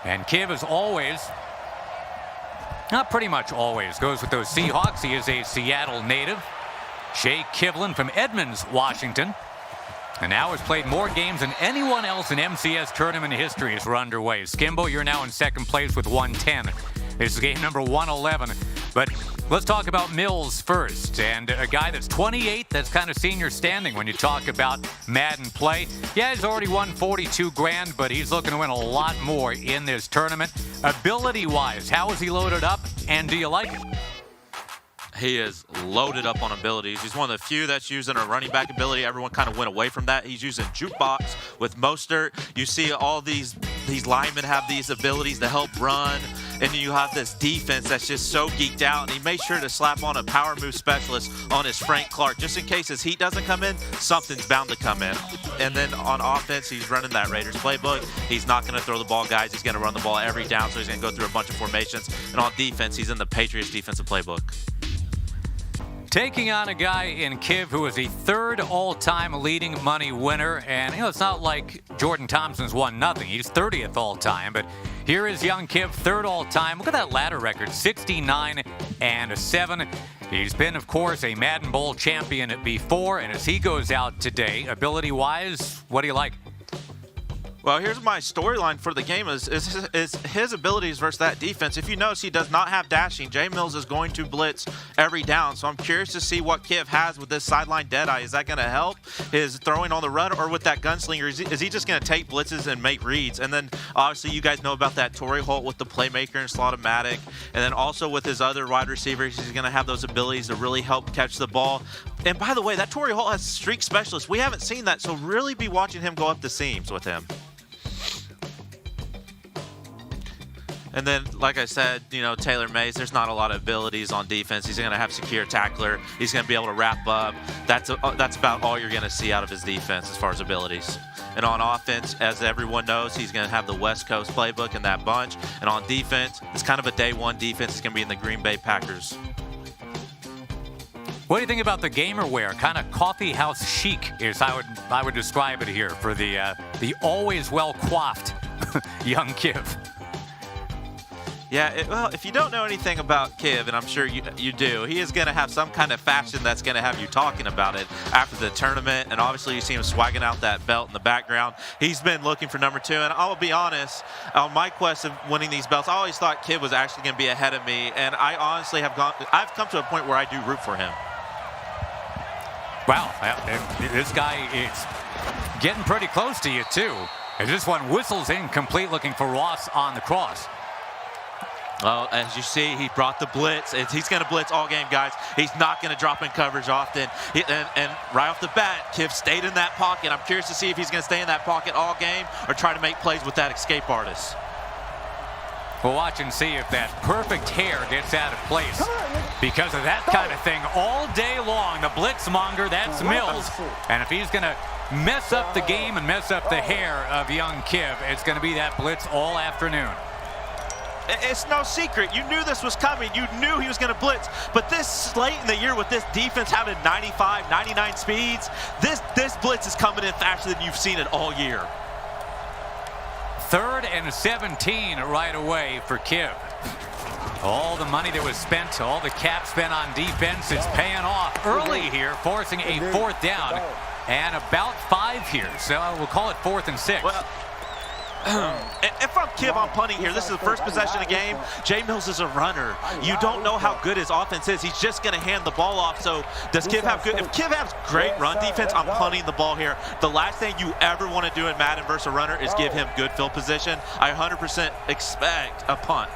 And Kiv is always, not pretty much always, goes with those Seahawks. He is a Seattle native. Shea Kivlin from Edmonds, Washington. And now has played more games than anyone else in MCS tournament history as we're underway. Skimbo, you're now in second place with 110. This is game number 111. But let's talk about Millz first. And a guy that's 28, that's kind of senior standing when you talk about Madden play. Yeah, he's already won 42 grand, but he's looking to win a lot more in this tournament. Ability-wise, how is he loaded up, and do you like it? He is loaded up on abilities. He's one of the few that's using a running back ability. Everyone kind of went away from that. He's using jukebox with Mostert. You see all these linemen have these abilities to help run. And then you have this defense that's just so geeked out. And he made sure to slap on a power move specialist on his Frank Clark. Just in case his heat doesn't come in, something's bound to come in. And then on offense, he's running that Raiders playbook. He's not going to throw the ball, guys. He's going to run the ball every down, so he's going to go through a bunch of formations. And on defense, he's in the Patriots defensive playbook. Taking on a guy in Kiv who is a third all-time leading money winner. And, it's not like Jordan Thompson's won nothing. He's 30th all-time. But here is young Kiv, third all-time. Look at that ladder record, 69-7. He's been, of course, a Madden Bowl champion before. And as he goes out today, ability-wise, what do you like? Well, here's my storyline for the game is his abilities versus that defense. If you notice, he does not have dashing. Jay Millz is going to blitz every down, so I'm curious to see what Kiv has with this sideline deadeye. Is that going to help his throwing on the run, or with that gunslinger, is he just going to take blitzes and make reads? And then, obviously, you guys know about that Torrey Holt with the playmaker and Slot-O-Matic. And then also with his other wide receivers, he's going to have those abilities to really help catch the ball. And by the way, that Torrey Holt has streak specialist. We haven't seen that, so really be watching him go up the seams with him. And then, like I said, Taylor Mays, there's not a lot of abilities on defense. He's going to have secure tackler. He's going to be able to wrap up. That's about all you're going to see out of his defense as far as abilities. And on offense, as everyone knows, he's going to have the West Coast playbook in that bunch. And on defense, it's kind of a day one defense. It's going to be in the Green Bay Packers. What do you think about the gamer wear? Kind of coffee house chic is I would describe it here for the always well coiffed young Kiv. Yeah, well, if you don't know anything about Kiv, and I'm sure you do, he is going to have some kind of fashion that's going to have you talking about it after the tournament. And obviously, you see him swagging out that belt in the background. He's been looking for number 2. And I'll be honest, on my quest of winning these belts, I always thought Kiv was actually going to be ahead of me. And I honestly I've come to a point where I do root for him. Wow, this guy is getting pretty close to you, too. And this one whistles incomplete, looking for Ross on the cross. Well, as you see, he brought the blitz. He's going to blitz all game, guys. He's not going to drop in coverage often. And right off the bat, Kiv stayed in that pocket. I'm curious to see if he's going to stay in that pocket all game or try to make plays with that escape artist. We'll watch and see if that perfect hair gets out of place because of that kind of thing all day long. The blitzmonger, that's Millz. And if he's going to mess up the game and mess up the hair of young Kiv, it's going to be that blitz all afternoon. It's no secret. You knew this was coming. You knew he was going to blitz. But this late in the year with this defense having 95, 99 speeds, this blitz is coming in faster than you've seen it all year. 3rd and 17 right away for Kiv. All the money that was spent, all the cap spent on defense, it's paying off early here, forcing a 4th down and about 5 here. So we'll call it 4th and 6. Well, if I'm Kiv, I'm punting here. This is the first possession of the game. Jay Millz is a runner. You don't know how good his offense is. He's just going to hand the ball off. So does Kiv have good? If Kiv has great run defense, I'm punting the ball here. The last thing you ever want to do in Madden versus a runner is give him good field position. I 100% expect a punt.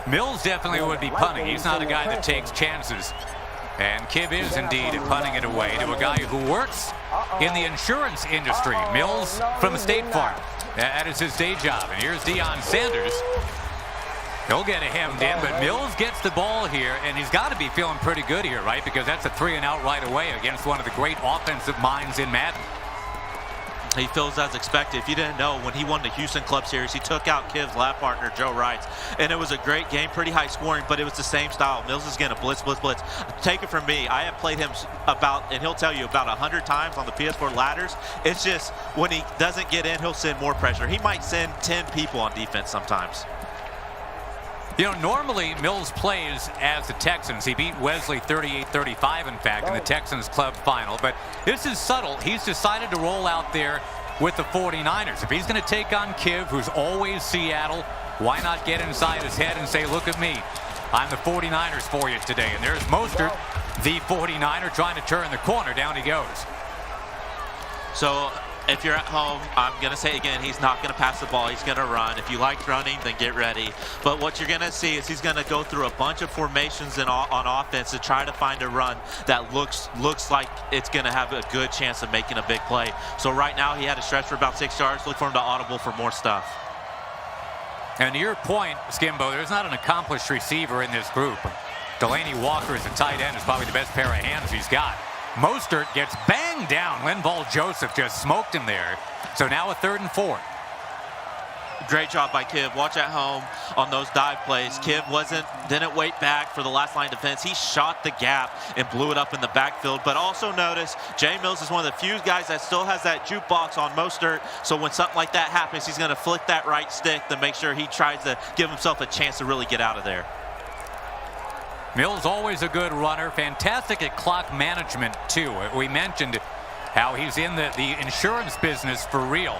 Millz definitely would be punting. He's not a guy that takes chances. And Kiv is indeed punting it away to a guy who works in the insurance industry. Millz from State Farm. That is his day job. And here's Deion Sanders. He'll get hemmed in, but Millz gets the ball here, and he's got to be feeling pretty good here, right? Because that's a 3-and-out right away against one of the great offensive minds in Madden. He feels as expected. If you didn't know, when he won the Houston Club Series, he took out Kiv's lap partner, Joe Wright, and it was a great game, pretty high scoring, but it was the same style. Millz is going to blitz, blitz, blitz. Take it from me, I have played him about, and he'll tell you, about 100 times on the PS4 ladders. It's just when he doesn't get in, he'll send more pressure. He might send 10 people on defense sometimes. You know, normally Millz plays as the Texans. He beat Wesley 38-35, in fact, in the Texans club final. But this is subtle. He's decided to roll out there with the 49ers. If he's going to take on Kiv, who's always Seattle, why not get inside his head and say, look at me. I'm the 49ers for you today. And there's Mostert, the 49er, trying to turn the corner. Down he goes. So if you're at home, I'm going to say again, he's not going to pass the ball. He's going to run. If you like running, then get ready. But what you're going to see is he's going to go through a bunch of formations on offense to try to find a run that looks like it's going to have a good chance of making a big play. So right now, he had a stretch for about 6 yards. Look for him to audible for more stuff. And to your point, Skimbo, there's not an accomplished receiver in this group. Delaney Walker as a tight end is probably the best pair of hands he's got. Mostert gets banged down. Linval Joseph just smoked him there. So now a 3rd and 4. Great job by Kiv. Watch at home on those dive plays. Kiv didn't wait back for the last line defense. He shot the gap and blew it up in the backfield. But also notice, Jay Millz is one of the few guys that still has that jukebox on Mostert. So when something like that happens, he's going to flick that right stick to make sure he tries to give himself a chance to really get out of there. Millz always a good runner, fantastic at clock management too. We mentioned how he's in the insurance business for real.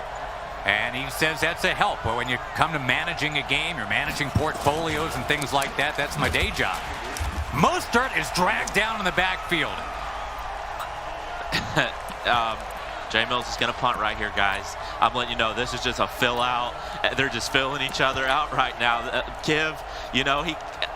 And he says that's a help. But when you come to managing a game, you're managing portfolios and things like that, that's my day job. Mostert is dragged down in the backfield. Jay Millz is going to punt right here, guys. I'm letting you know, this is just a fill out. They're just filling each other out right now. Kiv, you know,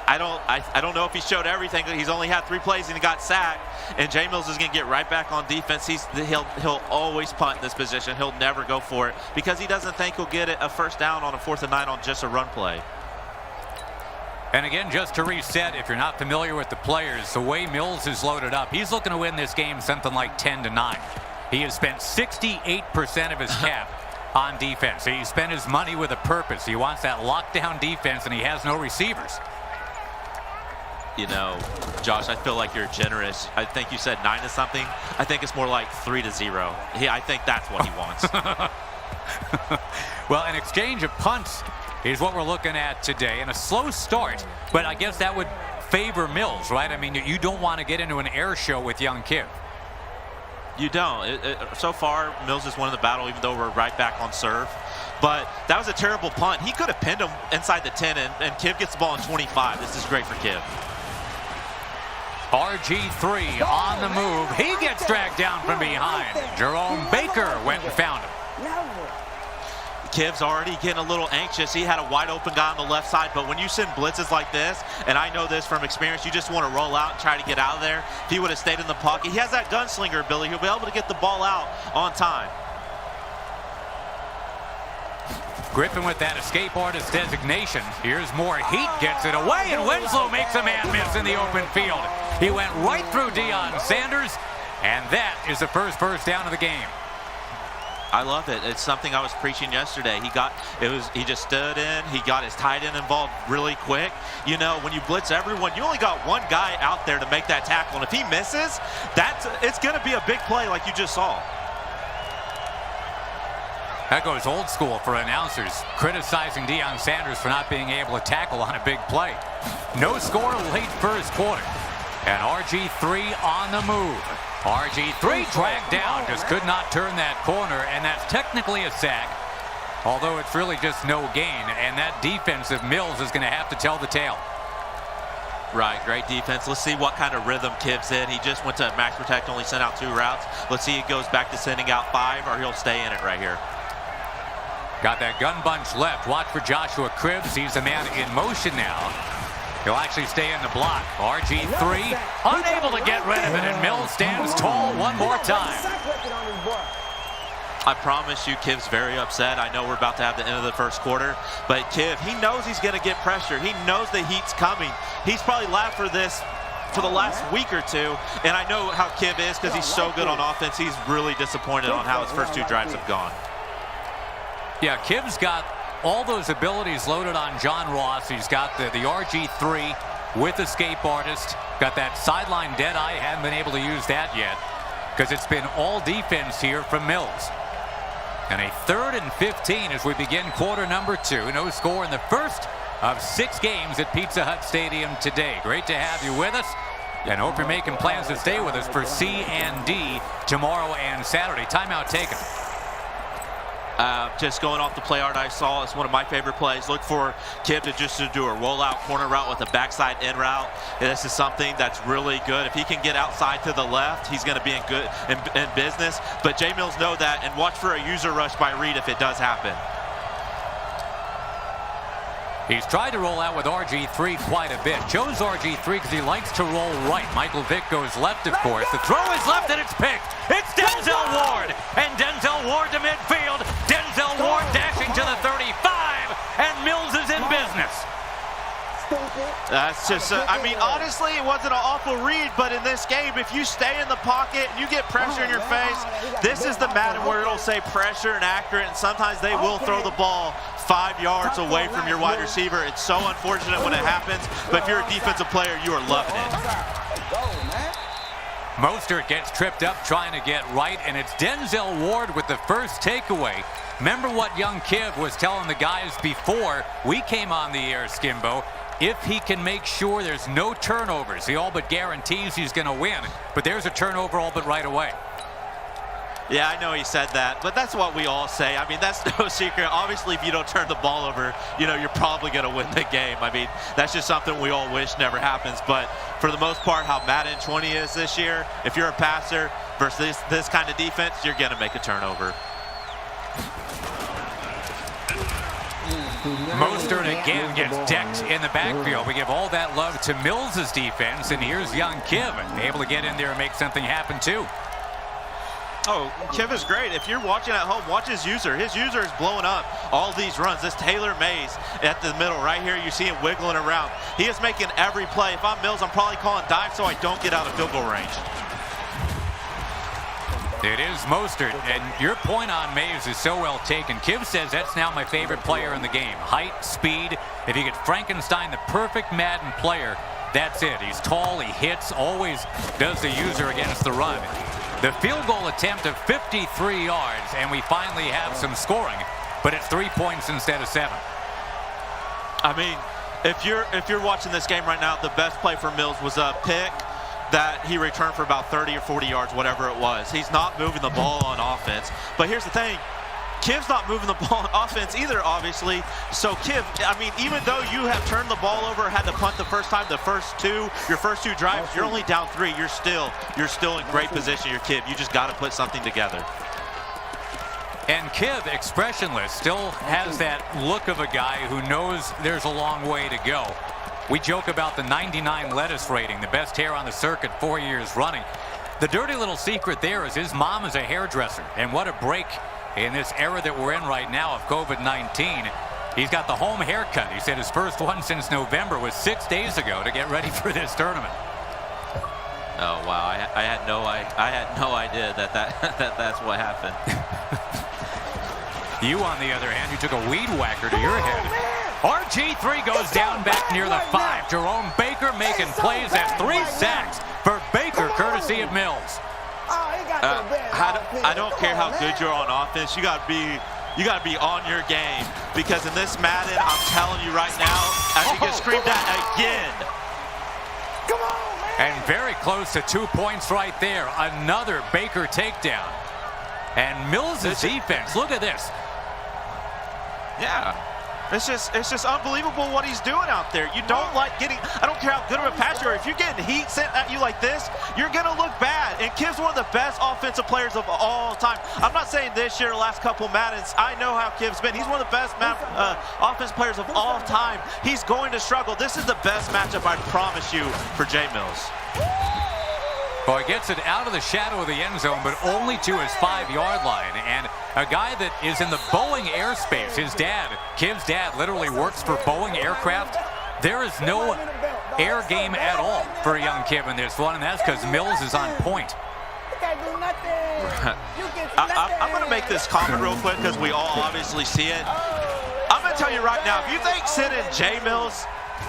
I don't know if he showed everything. He's only had 3 plays and he got sacked. And Jay Millz is going to get right back on defense. He'll always punt in this position. He'll never go for it because he doesn't think he'll get a 1st down on a 4th and 9 on just a run play. And again, just to reset, if you're not familiar with the players, the way Millz is loaded up, he's looking to win this game something like 10-9. He has spent 68% of his cap on defense. He spent his money with a purpose. He wants that lockdown defense, and he has no receivers. You know, Josh, I feel like you're generous. I think you said 9 to something. I think it's more like 3 to 0. I think that's what he wants. Well, an exchange of punts is what we're looking at today, and a slow start. But I guess that would favor Millz, right? I mean, you don't want to get into an air show with young Kiv. You don't. So far, Millz has won the battle, even though we're right back on serve. But that was a terrible punt. He could have pinned him inside the 10, and Kiv gets the ball in 25. This is great for Kiv. RG3 on the move. He gets dragged down from behind. Jerome Baker went and found him. Kiv's already getting a little anxious. He had a wide open guy on the left side, but when you send blitzes like this, and I know this from experience, you just want to roll out and try to get out of there. If he would have stayed in the pocket, he has that gunslinger ability. He'll be able to get the ball out on time. Griffin with that escape artist designation. Here's more heat, gets it away, and Winslow makes a man miss in the open field. He went right through Deion Sanders, and that is the first down of the game. I love it. It's something I was preaching yesterday. He just stood in. He got his tight end involved really quick. You know, when you blitz everyone, you only got one guy out there to make that tackle. And if he misses, it's going to be a big play like you just saw. That goes old school for announcers, criticizing Deion Sanders for not being able to tackle on a big play. No score late first quarter. And RG3 on the move. RG3 dragged down, just could not turn that corner, and that's technically a sack, although it's really just no gain, and that defense of Millz is going to have to tell the tale. Right, great defense. Let's see what kind of rhythm Kiv's in. He just went to max protect, only sent out 2 routes. Let's see if he goes back to sending out 5, or he'll stay in it right here. Got that gun bunch left. Watch for Joshua Cribbs. He's the man in motion now. He'll actually stay in the block. RG3 unable to get rid of it, and Millz stands tall one more time. I promise you, Kiv's very upset. I know we're about to have the end of the first quarter, but Kiv, he knows he's going to get pressure. He knows the heat's coming. He's probably laughed for this for the last week or two, and I know how Kiv is because he's so good on offense. He's really disappointed on how his first 2 drives have gone. Yeah, Kiv's got all those abilities loaded on John Ross. He's got the RG3 with Escape Artist. Got that sideline dead eye. Hadn't been able to use that yet because it's been all defense here from Millz. And a 3rd and 15 as we begin quarter number 2. No score in the first of 6 games at Pizza Hut Stadium today. Great to have you with us, and hope you're making plans to stay with us for C and D tomorrow and Saturday. Timeout taken. Just going off the play art I saw, it's one of my favorite plays. Look for Kiv to just do a rollout corner route with a backside in route. And this is something that's really good. If he can get outside to the left, he's going to be in business. But J Millz know that, and watch for a user rush by Reed if it does happen. He's tried to roll out with RG3 quite a bit. Chose RG3 because he likes to roll right. Michael Vick goes left, of course. The throw is left, and it's picked. It's Denzel Ward. And Denzel Ward to midfield. Denzel Ward dashing to the 35. And Millz is in business. That's just, I mean, honestly, it wasn't an awful read, but in this game, if you stay in the pocket and you get pressure in your face, this is the Madden where it'll say pressure and accurate, and sometimes they will throw the ball 5 yards away from your wide receiver. It's so unfortunate when it happens, but if you're a defensive player, you are loving it. Mostert gets tripped up trying to get right, and it's Denzel Ward with the first takeaway. Remember what young Kiv was telling the guys before we came on the air, Skimbo? If he can make sure there's no turnovers, he all but guarantees he's going to win. But there's a turnover all but right away. Yeah, I know he said that, but that's what we all say. I mean, that's no secret. Obviously, if you don't turn the ball over, you know, you're probably going to win the game. I mean, that's just something we all wish never happens. But for the most part, how Madden 20 is this year, if you're a passer versus this kind of defense, you're going to make a turnover. Mostert again gets decked in the backfield. We give all that love to Millz' defense, and here's young Kiv able to get in there and make something happen too. Oh, Kiv is great. If you're watching at home, watch his user. His user is blowing up all these runs. This Taylor Mays at the middle right here, you see him wiggling around. He is making every play. If I'm Millz, I'm probably calling dive so I don't get out of field goal range. It is Mostert, and your point on Mays is so well taken. Kiv says that's now my favorite player in the game. Height, speed. If you get Frankenstein, the perfect Madden player, that's it. He's tall, he hits, always does the user against the run. The field goal attempt of 53 yards, and we finally have some scoring, but it's 3 points instead of 7. I mean, if you're watching this game right now, the best play for Millz was a pick that he returned for about 30 or 40 yards, whatever it was. He's not moving the ball on offense. But here's the thing. Kiv's not moving the ball on offense either, obviously. So Kiv, I mean, even though you have turned the ball over, had to punt the first time, your first two drives, you're only down 3. You're still in great position, your Kiv. You just got to put something together. And Kiv, expressionless, still has that look of a guy who knows there's a long way to go. We joke about the 99 lettuce rating, the best hair on the circuit 4 years running. The dirty little secret there is his mom is a hairdresser, and what a break in this era that we're in right now of COVID-19. He's got the home haircut. He said his first one since November was 6 days ago to get ready for this tournament. Oh wow, I had no idea that's what happened. You, on the other hand, you took a weed whacker to your head. RG3 goes down back near the 5. Jerome Baker making plays. That's 3 sacks for Baker, courtesy of Millz. I don't care how good you're on offense. You got to be on your game, because in this Madden, I'm telling you right now, as you get screamed at again. Come on, man. And very close to 2 points right there. Another Baker takedown. And Millz' defense, look at this. Yeah. It's just unbelievable what he's doing out there. You don't like getting, I don't care how good of a passer you are, if you're getting heat sent at you like this, you're going to look bad. And Kiv's one of the best offensive players of all time. I'm not saying this year, last couple Maddens. I know how Kiv's been. He's one of the best offensive players of all time. He's going to struggle. This is the best matchup, I promise you, for J Millz. Well, he gets it out of the shadow of the end zone, but only to his 5-yard line. And a guy that is in the Boeing airspace, his dad, Kiv's dad, literally works for Boeing Aircraft. There is no air game at all for young Kiv in this one, and that's because Millz is on point. You can't do nothing. You get I'm going to make this comment real quick because we all obviously see it. I'm going to tell you right now, if you think sending J Millz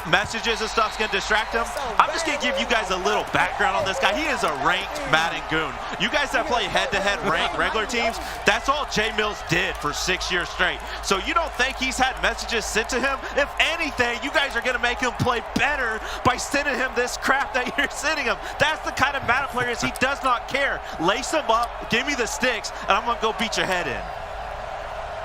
messages and stuff's going to distract him, I'm just going to give you guys a little background on this guy. He is a ranked Madden goon. You guys that play head-to-head ranked regular teams, that's all J Millz did for 6 years straight. So you don't think he's had messages sent to him? If anything, you guys are going to make him play better by sending him this crap that you're sending him. That's the kind of Madden player is. He does not care. Lace him up, give me the sticks, and I'm going to go beat your head in.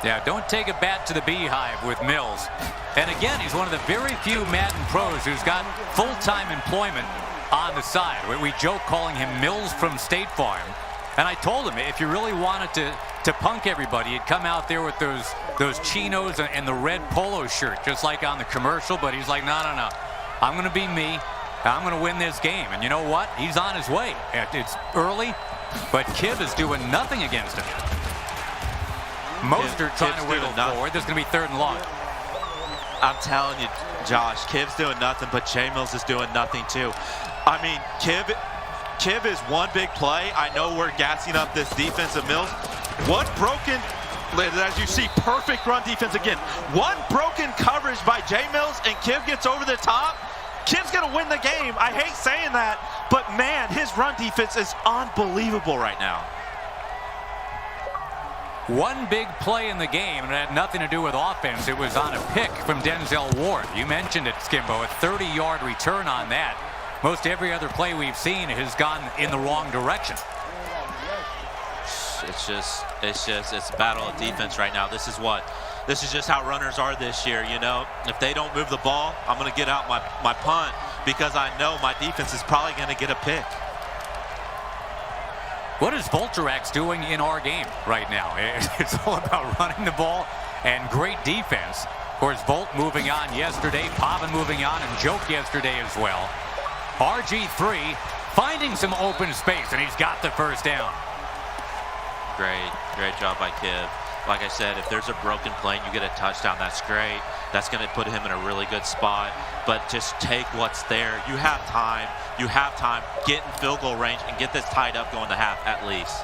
Yeah, don't take a bat to the beehive with Millz. And again, he's one of the very few Madden pros who's got full-time employment on the side. We joke calling him Millz from State Farm. And I told him if you really wanted to punk everybody, you'd come out there with those chinos and the red polo shirt, just like on the commercial. But he's like, no. I'm going to be me. I'm going to win this game. And you know what? He's on his way. It's early, but Kiv is doing nothing against him. Mostert trying to wiggle forward. This is going to be 3rd and long. I'm telling you, Josh, Kiv's doing nothing, but J Millz is doing nothing too. I mean, Kiv is one big play. I know we're gassing up this defense of Millz. One broken, as you see, perfect run defense again. One broken coverage by J Millz, and Kiv gets over the top. Kiv's going to win the game. I hate saying that, but man, his run defense is unbelievable right now. One big play in the game, and it had nothing to do with offense. It was on a pick from Denzel Ward. You mentioned it, Skimbo, a 30-yard return on that. Most every other play we've seen has gone in the wrong direction. It's a battle of defense right now. This is just how runners are this year, you know. If they don't move the ball, I'm going to get out my punt because I know my defense is probably going to get a pick. What is Volterax doing in our game right now? It's all about running the ball and great defense. Of course, Volt moving on yesterday, Pavin moving on, and Joke yesterday as well. RG3 finding some open space, and he's got the first down. Great job by Kiv. Like I said, if there's a broken play and you get a touchdown, that's great. That's going to put him in a really good spot. But just take what's there. You have time. Get in field goal range and get this tied up going to half at least.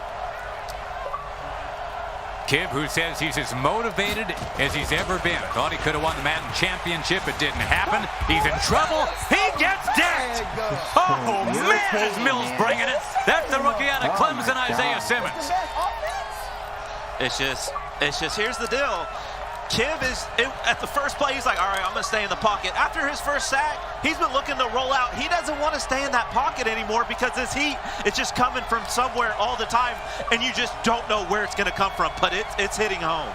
Kiv, who says he's as motivated as he's ever been. Thought he could have won the Madden Championship. It didn't happen. He's in trouble. He gets decked. Oh, man, is Millz bringing it. That's the rookie out of Clemson, Isaiah Simmons. It's just here's the deal. Kiv at the first play, he's like, all right, I'm going to stay in the pocket. After his first sack, he's been looking to roll out. He doesn't want to stay in that pocket anymore because this heat is just coming from somewhere all the time, and you just don't know where it's going to come from, but it's hitting home.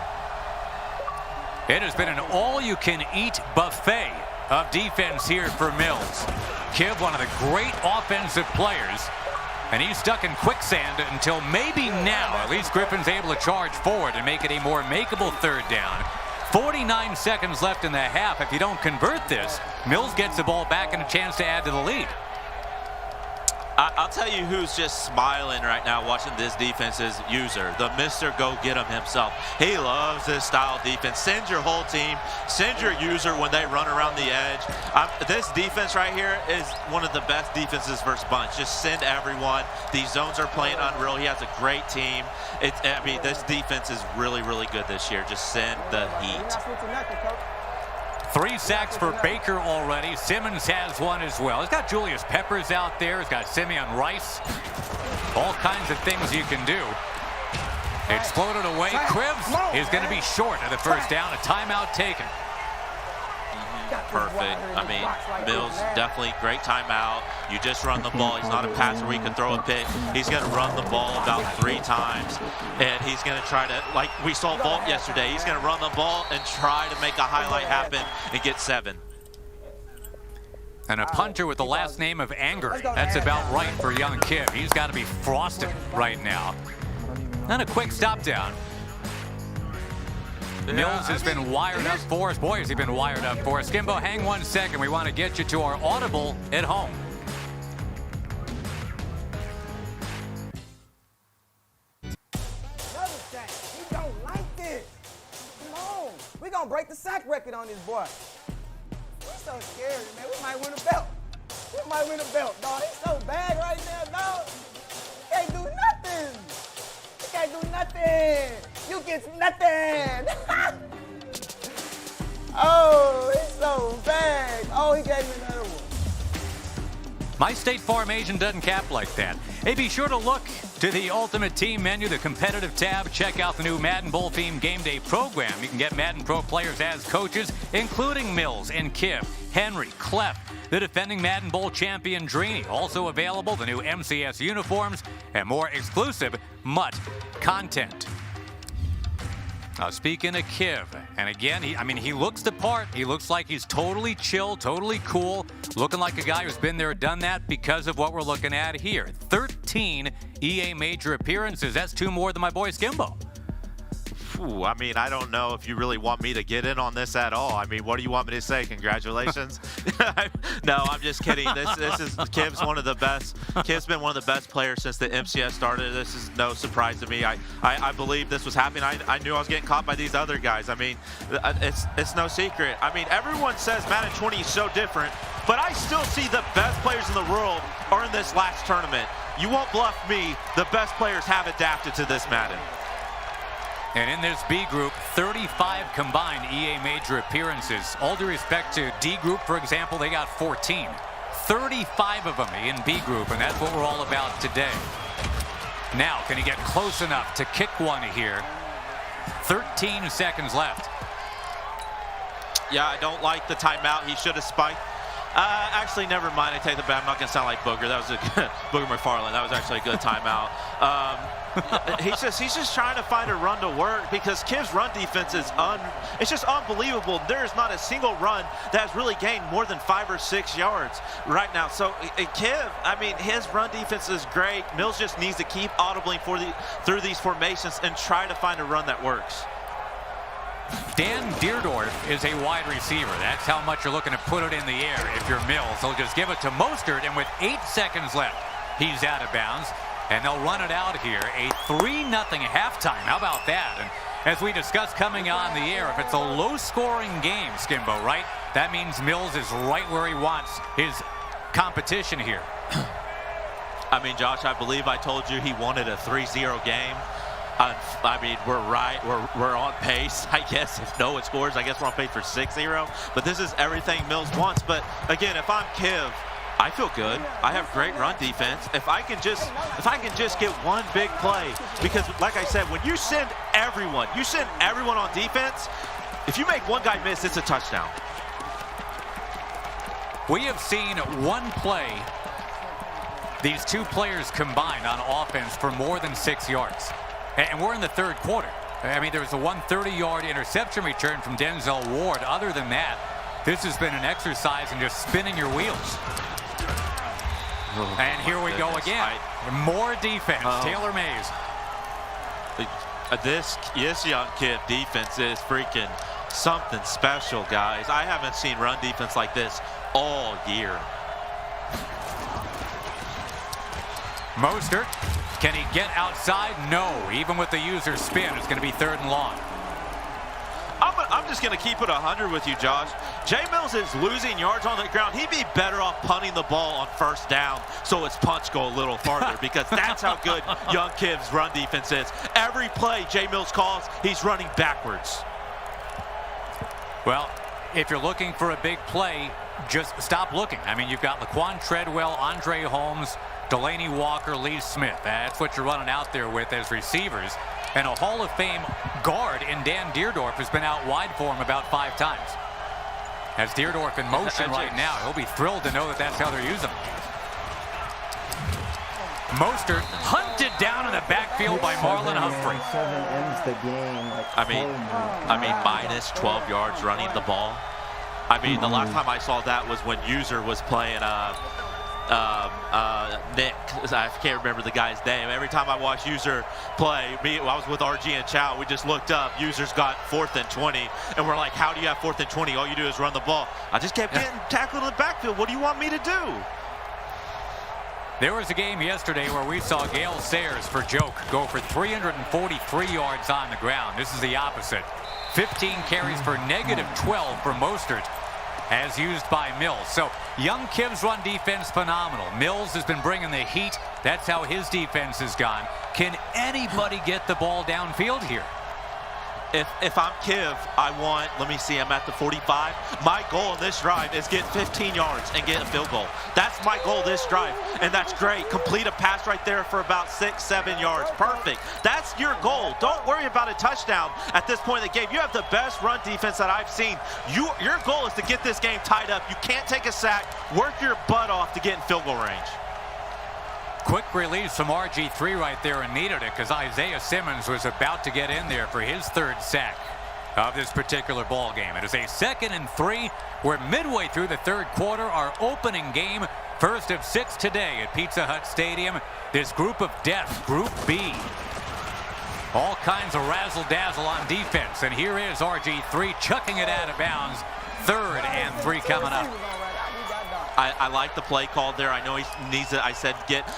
It has been an all-you-can-eat buffet of defense here for Millz. Kiv, one of the great offensive players, and he's stuck in quicksand until maybe now. At least Griffin's able to charge forward and make it a more makeable 3rd down. 49 seconds left in the half. If you don't convert this, Millz gets the ball back and a chance to add to the lead. I'll tell you who's just smiling right now watching this defense is User, the Mr. Go-Get-'em himself. He loves this style of defense. Send your whole team. Send your User when they run around the edge. This defense right here is one of the best defenses versus bunch. Just send everyone. These zones are playing unreal. He has a great team. This defense is really, really good this year. Just send the heat. 3 sacks for Baker already. Simmons has one as well. He's got Julius Peppers out there. He's got Simeon Rice. All kinds of things you can do. Exploded away. Cribs is going to be short of the first down. A timeout taken. Perfect. Millz, definitely great timeout. You just run the ball. He's not a passer where he can throw a pick. He's going to run the ball about 3 times. And he's going to try to, like we saw Volt yesterday, he's going to run the ball and try to make a highlight happen and get 7. And a punter with the last name of Anger. That's about right for young Kiv. He's got to be frosted right now. And a quick stop down. Millz has been wired up for us. Boy, has he been wired up for us. Skimbo, hang 1 second. We want to get you to our Audible at home. Another sack. He don't like this. Come on. We're going to break the sack record on this boy. We're so scared, man. We might win a belt. He might win a belt, dog. He's so bad right now, dog. He can't do nothing. He can't do nothing. You get nothing. Oh, he's so bad. Oh, he gave me another one. My State Farm agent doesn't cap like that. Hey, be sure to look to the Ultimate Team menu, the competitive tab. Check out the new Madden Bowl themed game day program. You can get Madden Pro players as coaches, including Millz and Kiv, Henry, Clef, the defending Madden Bowl champion Drini. Also available, the new MCS uniforms and more exclusive MUT content. Now, speaking of Kiv, and again, he looks the part. He looks like he's totally chill, totally cool, looking like a guy who's been there, done that because of what we're looking at here. 13 EA major appearances. That's 2 more than my boy Skimbo. Ooh, I mean, I don't know if you really want me to get in on this at all. I mean, what do you want me to say? Congratulations? No, I'm just kidding. This is Kiv's one of the best. Kiv's been one of the best players since the MCS started. This is no surprise to me. I believe this was happening. I knew I was getting caught by these other guys. I mean, it's no secret. I mean, everyone says Madden 20 is so different, but I still see the best players in the world are in this last tournament. You won't bluff me. The best players have adapted to this Madden. And in this B group, 35 combined EA major appearances. All due respect to D group, for example, they got 14. 35 of them in B group, and that's what we're all about today. Now, can he get close enough to kick one here? 13 seconds left. Yeah, I don't like the timeout. He should have spiked. Actually, never mind. I take the back. I'm not going to sound like Booger. That was a good Booger McFarland. That was actually a good timeout. He's just trying to find a run to work because Kiv's run defense is it's just unbelievable. There is not a single run that has really gained more than 5 or 6 yards right now. So Kiv, I mean, his run defense is great. Millz just needs to keep audibling through these formations and try to find a run that works. Dan Deerdorf is a wide receiver. That's how much you're looking to put it in the air if you're Millz. He'll just give it to Mostert, and with 8 seconds left, he's out of bounds. And they'll run it out here. A 3-0 halftime. How about that? And as we discussed coming on the air, if it's a low-scoring game, Skimbo, right? That means Millz is right where he wants his competition here. I mean, Josh, I believe I told you he wanted a 3-0 game. I mean, we're right. We're on pace, I guess. If no one scores, I guess we're on pace for 6-0. But this is everything Millz wants. But again, if I'm Kiv, I feel good. I have great run defense. If I can just get one big play, because like I said, when you send everyone on defense, if you make one guy miss, it's a touchdown. We have seen one play, these 2 players combined on offense for more than 6 yards. And we're in the 3rd quarter. I mean, there was a 130-yard interception return from Denzel Ward. Other than that, this has been an exercise in just spinning your wheels. And here we go again. More defense. Taylor Mays. This young kid defense is freaking something special, guys. I haven't seen run defense like this all year. Mostert, can he get outside? No. Even with the user spin, it's going to be 3rd and long. I'm just going to keep it 100 with you, Josh. Jay Millz is losing yards on the ground. He'd be better off punting the ball on 1st down so his punch go a little farther because that's how good young Kiv's run defense is. Every play Jay Millz calls, he's running backwards. Well, if you're looking for a big play, just stop looking. I mean, you've got Laquan Treadwell, Andre Holmes, Delaney Walker, Lee Smith. That's what you're running out there with as receivers. And a Hall of Fame guard in Dan Deerdorf has been out wide for him about 5 times. As Deerdorf in motion right now, he'll be thrilled to know that that's how they're using him. Mostert hunted down in the backfield by Marlon Humphrey. I mean, minus 12 yards running the ball. I mean, the last time I saw that was when User was playing Nick. I can't remember the guy's name. Every time I watch User play, I was with RG and Chow. We just looked up. User's got 4th and 20, and we're like, "How do you have 4th and 20? All you do is run the ball." I just kept getting tackled in the backfield. What do you want me to do? There was a game yesterday where we saw Gale Sayers, for joke, go for 343 yards on the ground. This is the opposite. 15 carries for -12 for Mostert. as used by Millz. So young Kiv's run defense phenomenal. Millz has been bringing the heat. That's how his defense has gone. Can anybody get the ball downfield here? If I'm Kiv, I want, let me see, I'm at the 45. My goal in this drive is get 15 yards and get a field goal. That's my goal this drive, and that's great. Complete a pass right there for about 6-7 yards. Perfect. That's your goal. Don't worry about a touchdown at this point in the game. You have the best run defense that I've seen. Your goal is to get this game tied up. You can't take a sack. Work your butt off to get in field goal range. Quick release from RG3 right there and needed it because Isaiah Simmons was about to get in there for his third sack of this particular ball game. It is a 2nd and 3. We're midway through the third quarter, our opening game, first of 6 today at Pizza Hut Stadium. This group of death, Group B. All kinds of razzle-dazzle on defense, and here is RG3 chucking it out of bounds. 3rd and 3 coming up. I like the play called there. I know he needs it. I said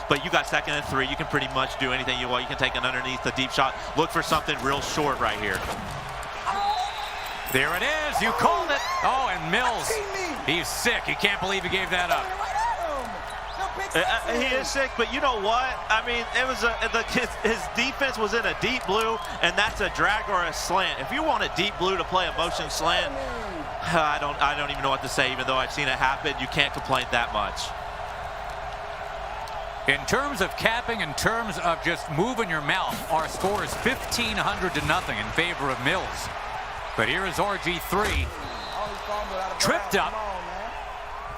but you got 2nd and 3. You can pretty much do anything you want. You can take it underneath the deep shot. Look for something real short right here. There it is. You called it. Oh, and Millz, he's sick. He can't believe he gave that up. He is sick, but you know what? I mean, it was his defense was in a deep blue, and that's a drag or a slant. If you want a deep blue to play a motion slant, I don't even know what to say. Even though I've seen it happen, you can't complain that much. In terms of capping, in terms of just moving your mouth, our score is 1,500 to nothing in favor of Millz. But here is RG3, tripped up.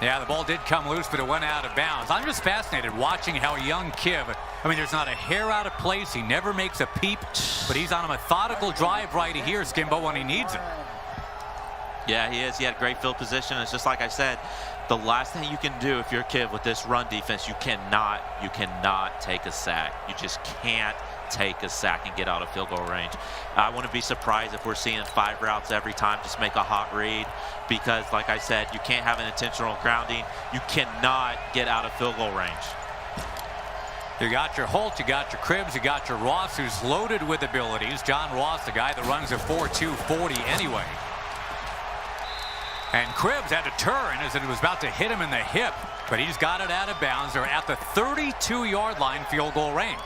Yeah, the ball did come loose, but it went out of bounds. I'm just fascinated watching how young Kiv, I mean, there's not a hair out of place. He never makes a peep, but he's on a methodical drive right here, Skimbo, when he needs it. Yeah, he is. He had great field position. It's just like I said, the last thing you can do if you're Kiv with this run defense, you cannot take a sack. You just can't take a sack and get out of field goal range. I wouldn't be surprised if we're seeing 5 routes every time. Just make a hot read because, like I said, you can't have an intentional grounding. You cannot get out of field goal range. You got your Holt, you got your Cribbs, you got your Ross, who's loaded with abilities. John Ross, the guy that runs a 4.2 40 anyway. And Cribbs had to turn as it was about to hit him in the hip, but he's got it out of bounds. They're at the 32-yard line, field goal range.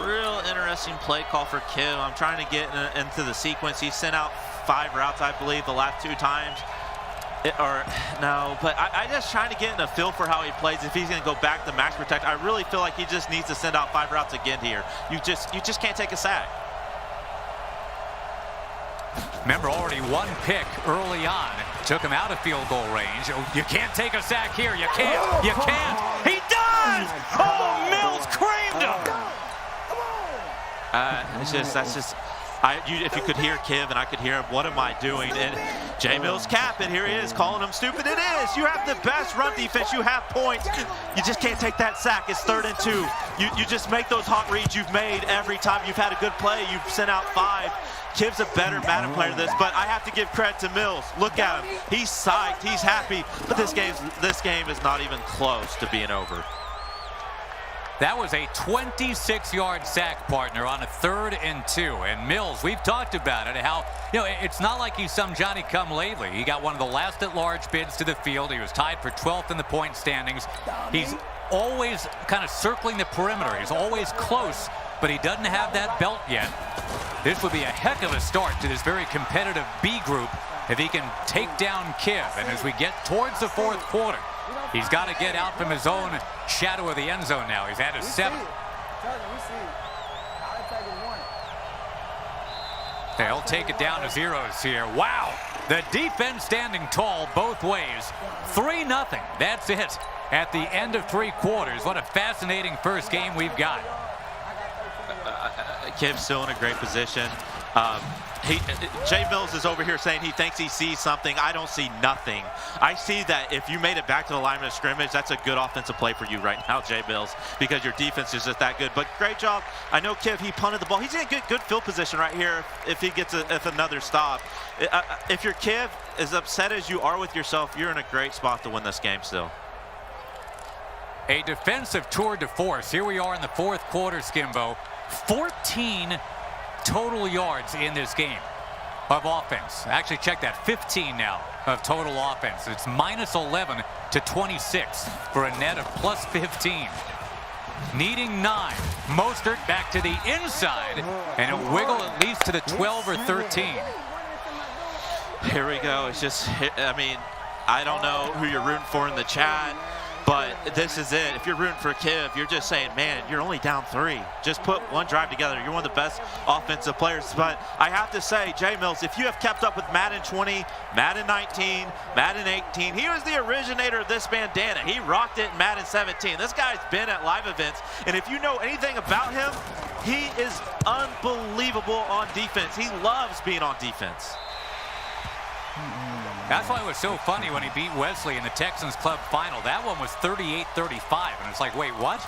Real interesting play call for Kiv. I'm trying to get into the sequence. He sent out 5 routes, I believe, the last 2 times. I just trying to get in a feel for how he plays. If he's going to go back to max protect, I really feel like he just needs to send out 5 routes again here. You just can't take a sack. Remember, already 1 pick early on took him out of field goal range. You can't take a sack here. You can't. You can't. He does. Oh, Millz creamed him. If you could hear Kiv and I could hear him, what am I doing? And J Millz cap, and here he is calling him stupid. It is. You have the best run defense. You have points. You just can't take that sack. It's 3rd and 2. You just make those hot reads you've made every time you've had a good play. You've sent out 5. Kiv's a better Madden player than this, but I have to give credit to Millz. Look at him. He's psyched. He's happy. But this game is not even close to being over. That was a 26-yard sack, partner, on a 3rd and 2. And Millz, we've talked about it, how, it's not like he's some Johnny-come-lately. He got one of the last at-large bids to the field. He was tied for 12th in the point standings. He's always kind of circling the perimeter. He's always close, but he doesn't have that belt yet. This would be a heck of a start to this very competitive B group if he can take down Kiv. And as we get towards the 4th quarter, he's got to get out from his own shadow of the end zone now. He's at a 7. They'll take it down to zeros here. Wow. The defense standing tall both ways. 3-0. That's it. At the end of 3 quarters. What a fascinating first game we've got. Kiv's still in a great position. J Millz is over here saying he thinks he sees something. I don't see nothing. I see that if you made it back to the line of scrimmage, that's a good offensive play for you right now, J Millz, because your defense is just that good. But great job. I know Kiv, he punted the ball. He's in a good field position right here if he gets another stop. If your Kiv, as upset as you are with yourself, you're in a great spot to win this game still. A defensive tour de force. Here we are in the 4th quarter, Skimbo. 14 total yards in this game. of offense. Actually, check that, 15 now of total offense. It's minus 11 to 26 for a net of plus 15. Needing 9. Mostert back to the inside, and a wiggle at least to the 12 or 13. Here we go. It's just, I mean, I don't know who you're rooting for in the chat, but this is it. If you're rooting for Kiv, you're just saying, man, you're only down 3. Just put one drive together. You're one of the best offensive players. But I have to say, Jay Millz, if you have kept up with Madden 20, Madden 19, Madden 18, he was the originator of this bandana. He rocked it in Madden 17. This guy's been at live events, and if you know anything about him, he is unbelievable on defense. He loves being on defense. That's why it was so funny when he beat Wesley in the Texans Club final. That one was 38-35, and it's like, wait, what?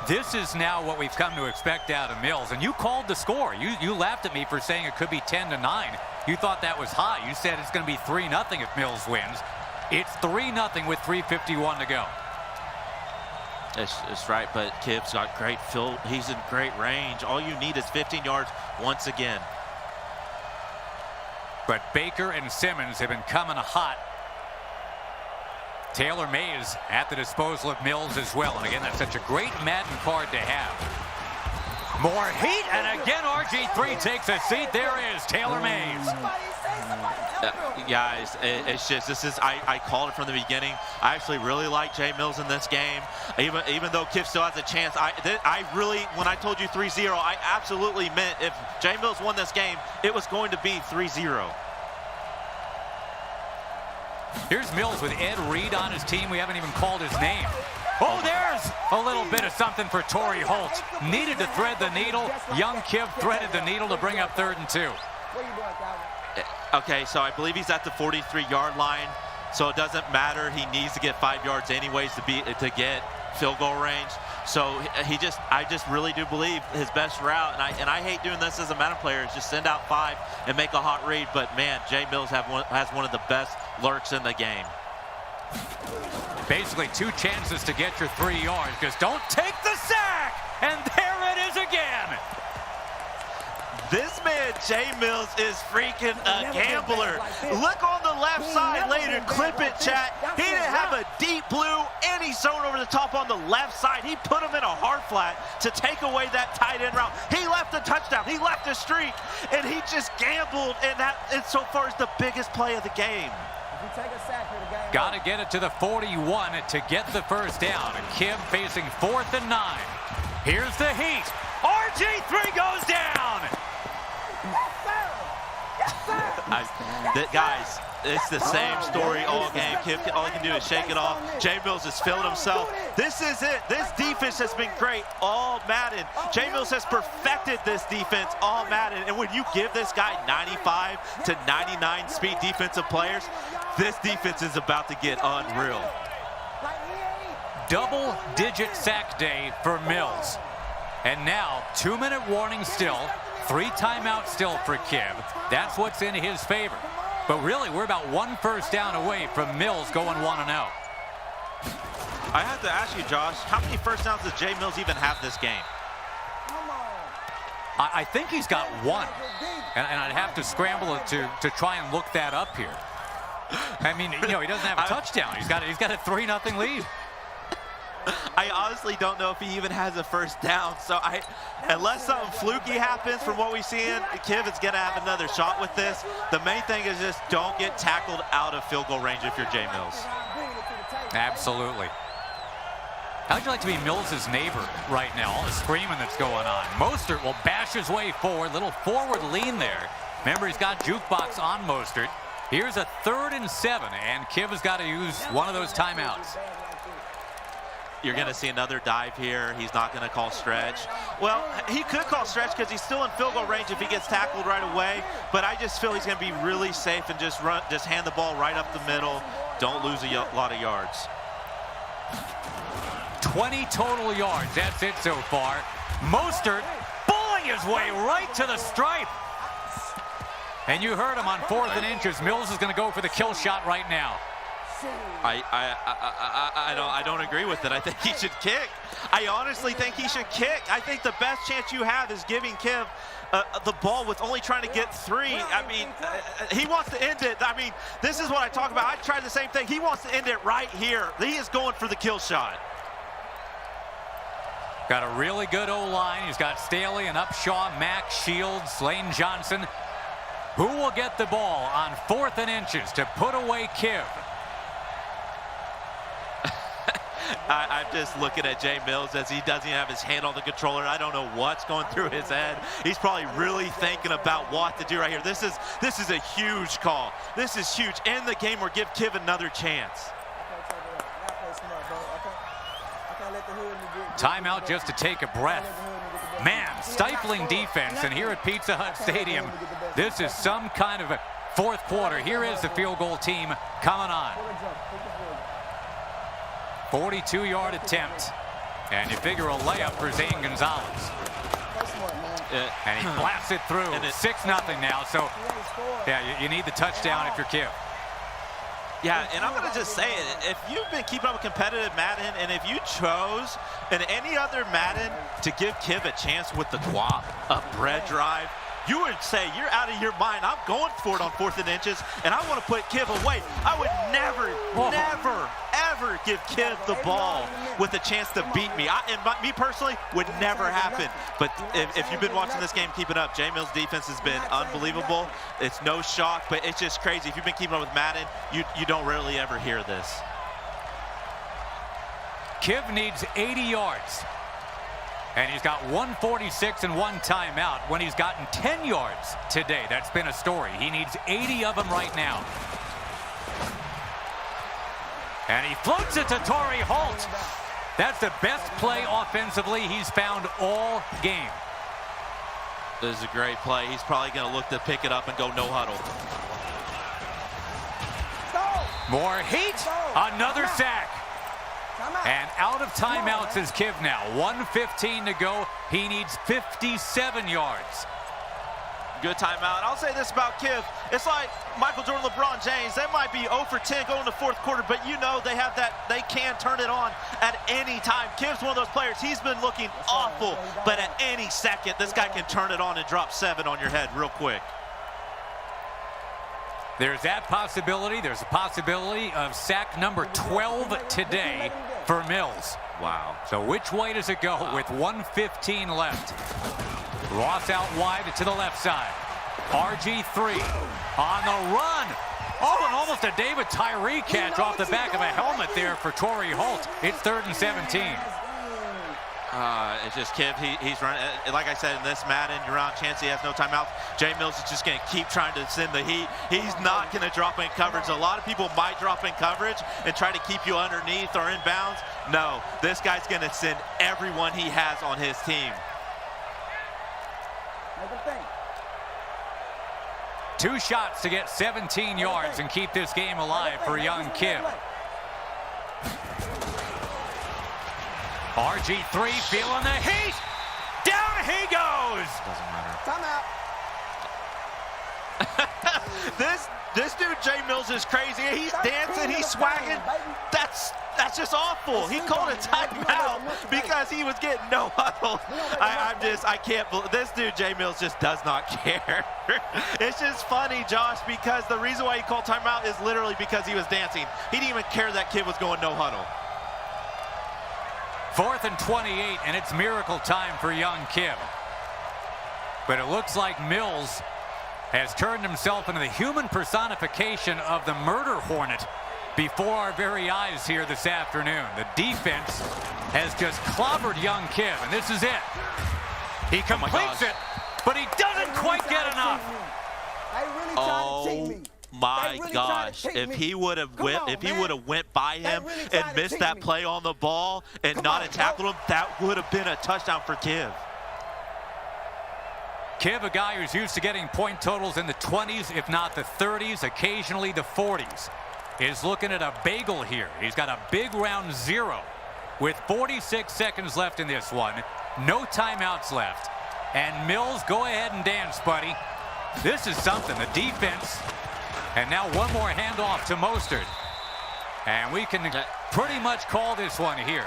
This is now what we've come to expect out of Millz, and you called the score. You laughed at me for saying it could be 10-9. You thought that was high. You said it's going to be 3-0 if Millz wins. It's 3-0 with 3:51 to go. It's right, but Kiv's got great field. He's in great range. All you need is 15 yards once again. But Baker and Simmons have been coming hot. Taylor Mays at the disposal of Millz as well. And again, that's such a great Madden card to have. More heat, and again, RG3 takes a seat. There is Taylor Mays. Guys, it's just, I called it from the beginning. I actually really like Jay Millz in this game. Even though Kiv still has a chance, I really, when I told you 3-0, I absolutely meant if Jay Millz won this game, it was going to be 3-0. Here's Millz with Ed Reed on his team. We haven't even called his name. Oh, there's a little bit of something for Torrey Holt. Needed to thread the needle. Young Kiv threaded the needle to bring up 3rd and 2. Okay, so I believe he's at the 43-yard line, so it doesn't matter. He needs to get 5 yards anyways to get field goal range. So I just really do believe his best route, and I hate doing this as a Madden player, is just send out 5 and make a hot read. But man, Jay Millz has one of the best lurks in the game. Basically 2 chances to get your 3 yards. Just don't take the sack, and there it is again. This man, Jay Millz, is freaking a gambler. Look on the left side later. Clip it, chat. He didn't have a deep blue, and he's thrown over the top on the left side. He put him in a hard flat to take away that tight end route. He left a touchdown. He left a streak, and he just gambled, and so far is the biggest play of the game. Got to get it to the 41 to get the first down. Kiv facing 4th and 9. Here's the heat. RG3 goes down. Guys, it's the same story all game. Kiv, all he can do is shake it off. Jay Millz has filled himself. This is it. This defense has been great all Madden. Jay Millz has perfected this defense all Madden. And when you give this guy 95 to 99 speed defensive players, this defense is about to get unreal. Double-digit sack day for Millz. And now, 2-minute warning still. 3 timeouts still for Kiv. That's what's in his favor. But really, we're about 1 first down away from Millz going 1-0. I have to ask you, Josh, how many first downs does Jay Millz even have this game? I think he's got 1. And I'd have to scramble to try and look that up here. I mean, he doesn't have a touchdown. He's got a 3-0 lead. I honestly don't know if he even has a first down. So unless something fluky happens from what we've seen, Kiv is going to have another shot with this. The main thing is just don't get tackled out of field goal range if you're Jay Millz. Absolutely. How'd you like to be Millz's neighbor right now? All the screaming that's going on. Mostert will bash his way forward. Little forward lean there. Remember, he's got jukebox on Mostert. Here's a 3rd and 7, and Kiv has got to use one of those timeouts. You're going to see another dive here. He's not going to call stretch. Well, he could call stretch because he's still in field goal range if he gets tackled right away. But I just feel he's going to be really safe and just hand the ball right up the middle. Don't lose a lot of yards. 20 total yards. That's it so far. Mostert bulling his way right to the stripe. And you heard him on 4th and inches. Millz is going to go for the kill shot right now. I don't agree with it. I think he should kick. I honestly think he should kick. I think the best chance you have is giving Kiv the ball with only trying to get 3. I mean, he wants to end it. I mean, this is what I talk about. I tried the same thing. He wants to end it right here. He is going for the kill shot. Got a really good O-line. He's got Staley and Upshaw, Mack, Shields, Lane Johnson. Who will get the ball on 4th and inches to put away Kiv? I'm just looking at Jay Millz as he doesn't have his hand on the controller. I don't know what's going through his head. He's probably really thinking about what to do right here. This is a huge call. This is huge. End the game or give Kiv another chance. Timeout just to take a breath. Man, stifling defense, and here at Pizza Hut Stadium, this is some kind of a 4th quarter. Here is the field goal team coming on. 42-yard attempt, and you figure a layup for Zane Gonzalez. And he blasts it through. 6-0 now, so yeah, you need the touchdown if you're Kiv. Yeah, and I'm going to just say it. If you've been keeping up with competitive Madden, and if you chose in any other Madden to give Kiv a chance with the guap, a bread drive, you would say, you're out of your mind. I'm going for it on 4th and inches, and I want to put Kiv away. I would never, ever give Kiv the ball with a chance to beat me. Me personally, would never happen. But if you've been watching this game, keep it up. Jay Millz' defense has been unbelievable. It's no shock, but it's just crazy. If you've been keeping up with Madden, you don't rarely ever hear this. Kiv needs 80 yards. And he's got 146 and 1 timeout when he's gotten 10 yards today. That's been a story. He needs 80 of them right now. And he floats it to Torrey Holt. That's the best play offensively he's found all game. This is a great play. He's probably going to look to pick it up and go no huddle. More heat. Another sack. And out of timeouts is Kiv now. 1:15 to go. He needs 57 yards. Good timeout. I'll say this about Kiv. It's like Michael Jordan, LeBron James. They might be 0 for 10 going to 4th quarter, but you know they have that. They can turn it on at any time. Kiv's one of those players. He's been looking awful, but at any second, this guy can turn it on and drop 7 on your head real quick. There's that possibility. There's a possibility of sack number 12 today for Millz. Wow. So which way does it go with 1:15 left? Ross out wide to the left side. RG3 on the run. Oh, and almost a David Tyree catch off the back of a helmet there for Torrey Holt. It's 3rd and 17. It's just Kiv, he's running. Like I said, in this Madden, you're on chance he has no timeouts. Jay Millz is just going to keep trying to send the heat. He's not going to drop in coverage. A lot of people might drop in coverage and try to keep you underneath or in bounds. No, this guy's going to send everyone he has on his team. 2 shots to get 17 yards and keep this game alive for young Kiv. RG3 feeling the heat. Down he goes. Doesn't matter. Timeout. This dude Jay Millz is crazy. He's dancing, he's swagging. That's just awful. He called a timeout because he was getting no huddle. I can't believe this dude Jay Millz just does not care. It's just funny, Josh, because the reason why he called timeout is literally because he was dancing. He didn't even care that kid was going no huddle. 4th and 28, and it's miracle time for young Kiv. But it looks like Millz has turned himself into the human personification of the murder hornet before our very eyes here this afternoon. The defense has just clobbered young Kiv, and this is it. He completes it, but he doesn't quite get enough. Oh my gosh! If he would have went by him and missed that play on the ball and not have tackled him, that would have been a touchdown for Kiv. Kiv, a guy who's used to getting point totals in the 20s, if not the 30s, occasionally the 40s, is looking at a bagel here. He's got a big round 0 with 46 seconds left in this one. No timeouts left. And Millz, go ahead and dance, buddy. This is something. The defense. And now one more handoff to Mostert. And we can pretty much call this one here.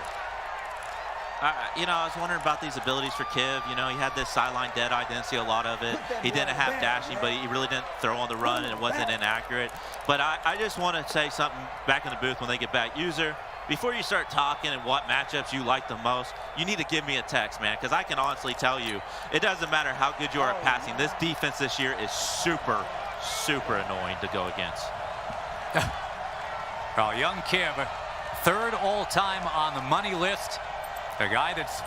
You know, I was wondering about these abilities for Kiv. You know, he had this sideline dead eye, didn't see a lot of it. He didn't have dashing, but he really didn't throw on the run, and it wasn't inaccurate. But I just want to say something back in the booth when they get back. User, before you start talking and what matchups you like the most, you need to give me a text, man, because I can honestly tell you, it doesn't matter how good you are at passing. This defense this year is super, super annoying to go against. Well, young Kiv, third all-time on the money list. A guy that's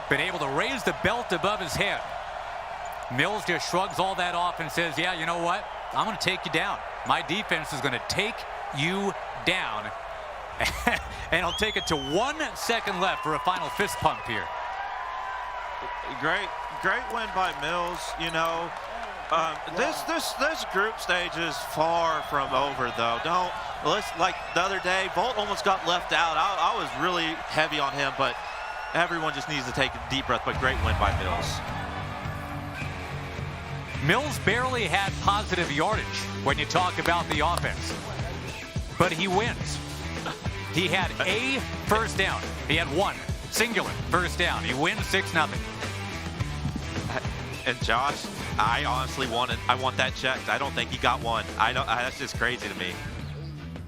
been able to raise the belt above his head. Millz just shrugs all that off and says, yeah, you know what? I'm going to take you down. My defense is going to take you down. And he'll take it to 1 second left for a final fist pump here. Great win by Millz. You know, this group stage is far from over, though. Like the other day, Volt almost got left out. I was really heavy on him, but everyone just needs to take a deep breath. But great win by Millz. Millz barely had positive yardage when you talk about the offense, but he wins. He had a first down. He had one singular first down. He wins 6-0. And Josh, I honestly want that checked. I don't think he got one. That's just crazy to me.